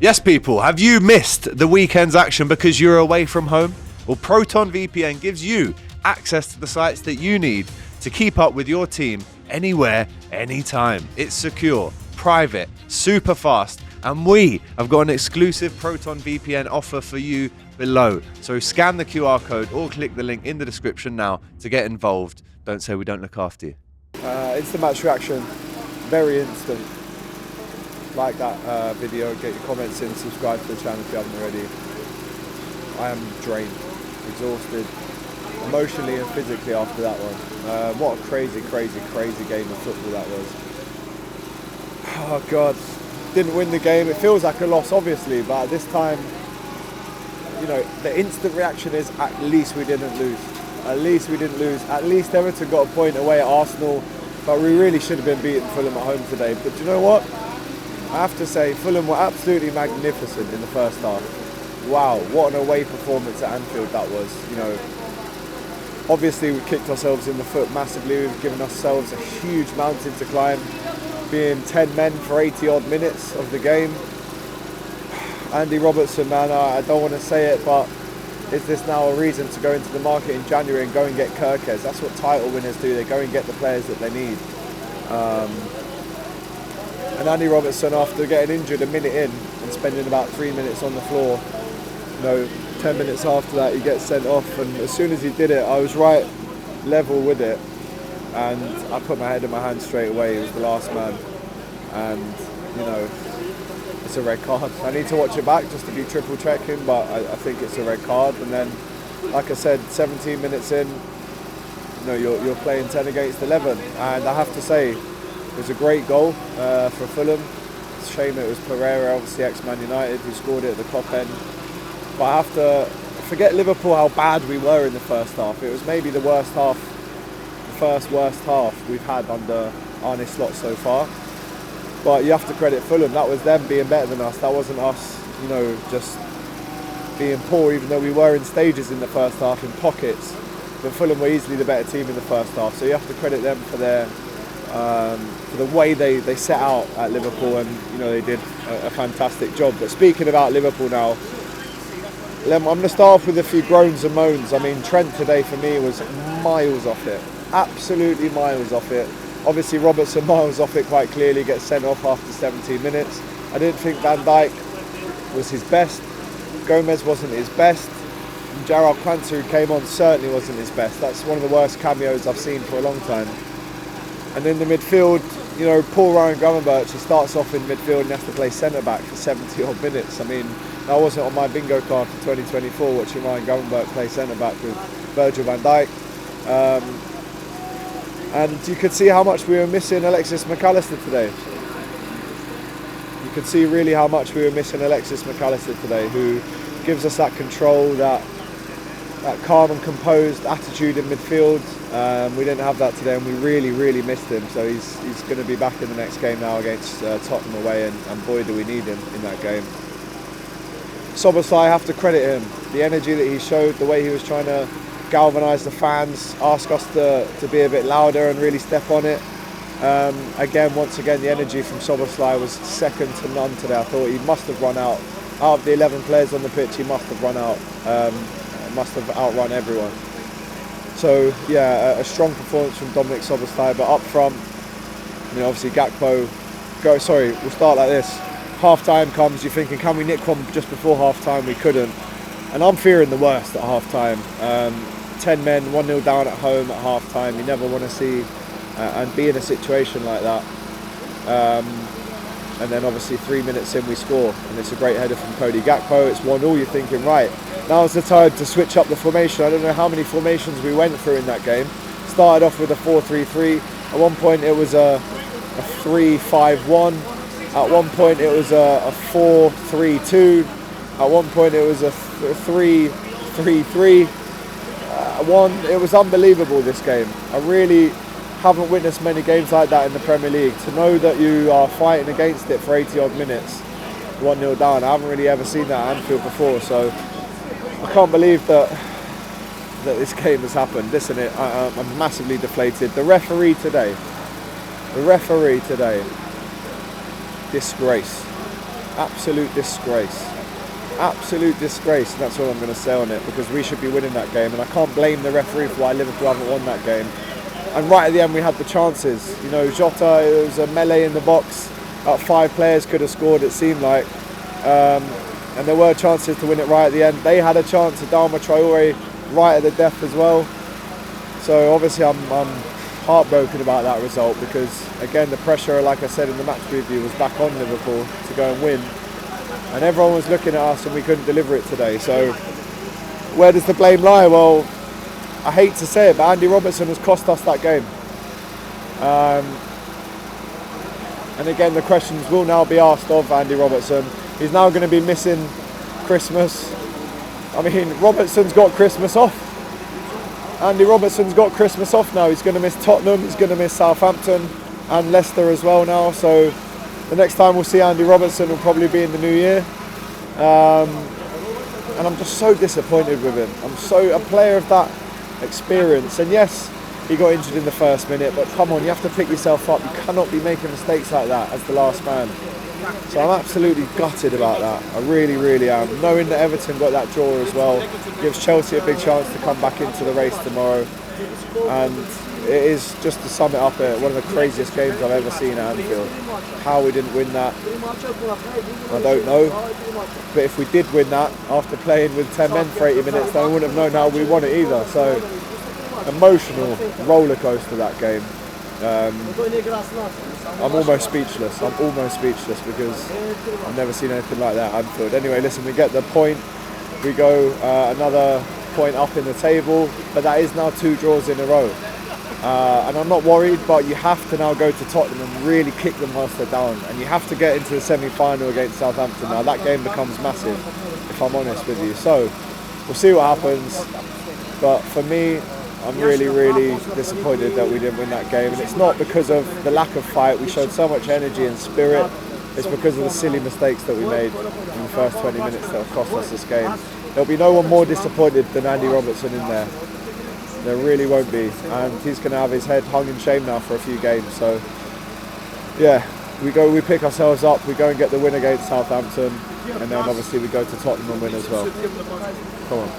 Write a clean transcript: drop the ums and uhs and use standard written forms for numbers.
Yes, people, have you missed the weekend's action because you're away from home? Well, Proton VPN gives you access to the sites that you need to keep up with your team anywhere, anytime. It's secure, private, super fast, and we have got an exclusive Proton VPN offer for you below. So scan the QR code or click the link in the description now to get involved. Don't say we don't look after you. Instant match reaction, very instant. Like that video, get your comments in, subscribe to the channel if you haven't already. I am drained, exhausted, emotionally and physically after that one. What a crazy game of football that was. Oh God, didn't win the game. It feels like a loss obviously, but at this time, you know, the instant reaction is at least we didn't lose. At least we didn't lose. At least Everton got a point away at Arsenal, but we really should have been beating Fulham at home today. But do you know what? I have to say, Fulham were absolutely magnificent in the first half. Wow, what an away performance at Anfield that was. You know, obviously we kicked ourselves in the foot massively. We've given ourselves a huge mountain to climb, being 10 men for 80 odd minutes of the game. Andy Robertson, man, I don't want to say it, but is this now a reason to go into the market in January and go and get Kirkes? That's what title winners do. They go and get the players that they need. And Andy Robertson, after getting injured a minute in and spending about 3 minutes on the floor, you know, 10 minutes after that he gets sent off, and as soon as he did it, I was right level with it, and I put my head in my hands straight away. He was the last man, and you know, it's a red card. I need to watch it back just to be triple checking, but I think it's a red card. And then, like I said, 17 minutes in, you know, you're playing 10 against 11, and I have to say, it was a great goal for Fulham. It's a shame it was Pereira, obviously ex-Man United, who scored it at the Kop end. But I have to forget Liverpool how bad we were in the first half. It was maybe the worst half, the first worst half we've had under Arne Slot so far. But you have to credit Fulham. That was them being better than us. That wasn't us, you know, just being poor, even though we were in stages in the first half, in pockets. But Fulham were easily the better team in the first half. So you have to credit them for their for the way they set out at Liverpool, and you know, they did a fantastic job. But speaking about Liverpool now, I'm going to start off with a few groans and moans. I mean, Trent today for me was miles off it, absolutely miles off it. Obviously Robertson miles off it quite clearly, gets sent off after 17 minutes. I didn't think Van Dijk was his best, Gomez wasn't his best, and Jarrell Quansah, who came on, certainly wasn't his best. That's one of the worst cameos I've seen for a long time. And in the midfield, you know, poor Ryan Gravenberch, he starts off in midfield and has to play centre-back for 70 odd minutes. I mean, that wasn't on my bingo card for 2024, watching Ryan Gravenberch play centre-back with Virgil van Dijk. And you could see how much we were missing Alexis McAllister today. You could see really how much we were missing Alexis McAllister today, who gives us that control, that calm and composed attitude in midfield. We didn't have that today, and we really missed him. So he's going to be back in the next game now against Tottenham away, and boy do we need him in that game. Szoboszlai, I have to credit him. The energy that he showed, the way he was trying to galvanise the fans, ask us to be a bit louder and really step on it. Once again, the energy from Szoboszlai was second to none today. I thought he must have run out. Out of the 11 players on the pitch, he must have run out. Must have outrun everyone. So yeah, a strong performance from Dominic Szoboszlai. But up front, you know, obviously Gakpo. We'll start like this. Half time comes, you're thinking, can we nick one just before half time? We couldn't. And I'm fearing the worst at half time. 10 men, 1-0 down at home at half time. You never want to see and be in a situation like that. And then obviously 3 minutes in we score, and it's a great header from Cody Gakpo. It's 1-0. You're thinking, right, now's the time to switch up the formation. I don't know how many formations we went through in that game. Started off with a 4-3-3. At one point it was a 3-5-1. At one point it was a 4-3-2. At one point it was a 3-3-3. It was unbelievable, this game. I really haven't witnessed many games like that in the Premier League. To know that you are fighting against it for 80 odd minutes, 1-0 down, I haven't really ever seen that at Anfield before. So I can't believe that this game has happened. Listen, I'm massively deflated. The referee today, disgrace. Absolute disgrace. Absolute disgrace, and that's all I'm going to say on it, because we should be winning that game, and I can't blame the referee for why Liverpool haven't won that game. And right at the end we had the chances. You know, Jota, it was a melee in the box. About 5 players could have scored, it seemed like. And there were chances to win it right at the end. They had a chance, Adama Traore, right at the death as well. So obviously I'm heartbroken about that result, because again the pressure, like I said in the match preview, was back on Liverpool to go and win. And everyone was looking at us and we couldn't deliver it today. So where does the blame lie? Well, I hate to say it, but Andy Robertson has cost us that game. And again, the questions will now be asked of Andy Robertson. He's now going to be missing Christmas. I mean, Robertson's got Christmas off. Andy Robertson's got Christmas off now. He's going to miss Tottenham, he's going to miss Southampton and Leicester as well now. So the next time we'll see Andy Robertson will probably be in the new year. And I'm just so disappointed with him. I'm so a player of that experience. And yes, he got injured in the first minute, but come on, you have to pick yourself up. You cannot be making mistakes like that as the last man. So I'm absolutely gutted about that. I really, really am. Knowing that Everton got that draw as well gives Chelsea a big chance to come back into the race tomorrow. And it is, just to sum it up, one of the craziest games I've ever seen at Anfield. How we didn't win that, I don't know. But if we did win that after playing with 10 men for 80 minutes, then I wouldn't have known how we won it either. So, emotional roller coaster that game. I'm almost speechless. Because I've never seen anything like that at Anfield. Anyway, listen, we get the point. We go another point up in the table, but that is now 2 draws in a row. And I'm not worried, but you have to now go to Tottenham and really kick them whilst they're down. And you have to get into the semi-final against Southampton. Now that game becomes massive, if I'm honest with you. So we'll see what happens. But for me, I'm really, really disappointed that we didn't win that game. And it's not because of the lack of fight. We showed so much energy and spirit. It's because of the silly mistakes that we made in the first 20 minutes that have cost us this game. There'll be no one more disappointed than Andy Robertson in there. There really won't be. And he's going to have his head hung in shame now for a few games. So, yeah, we pick ourselves up, we go and get the win against Southampton. And then obviously we go to Tottenham and win as well. Come on.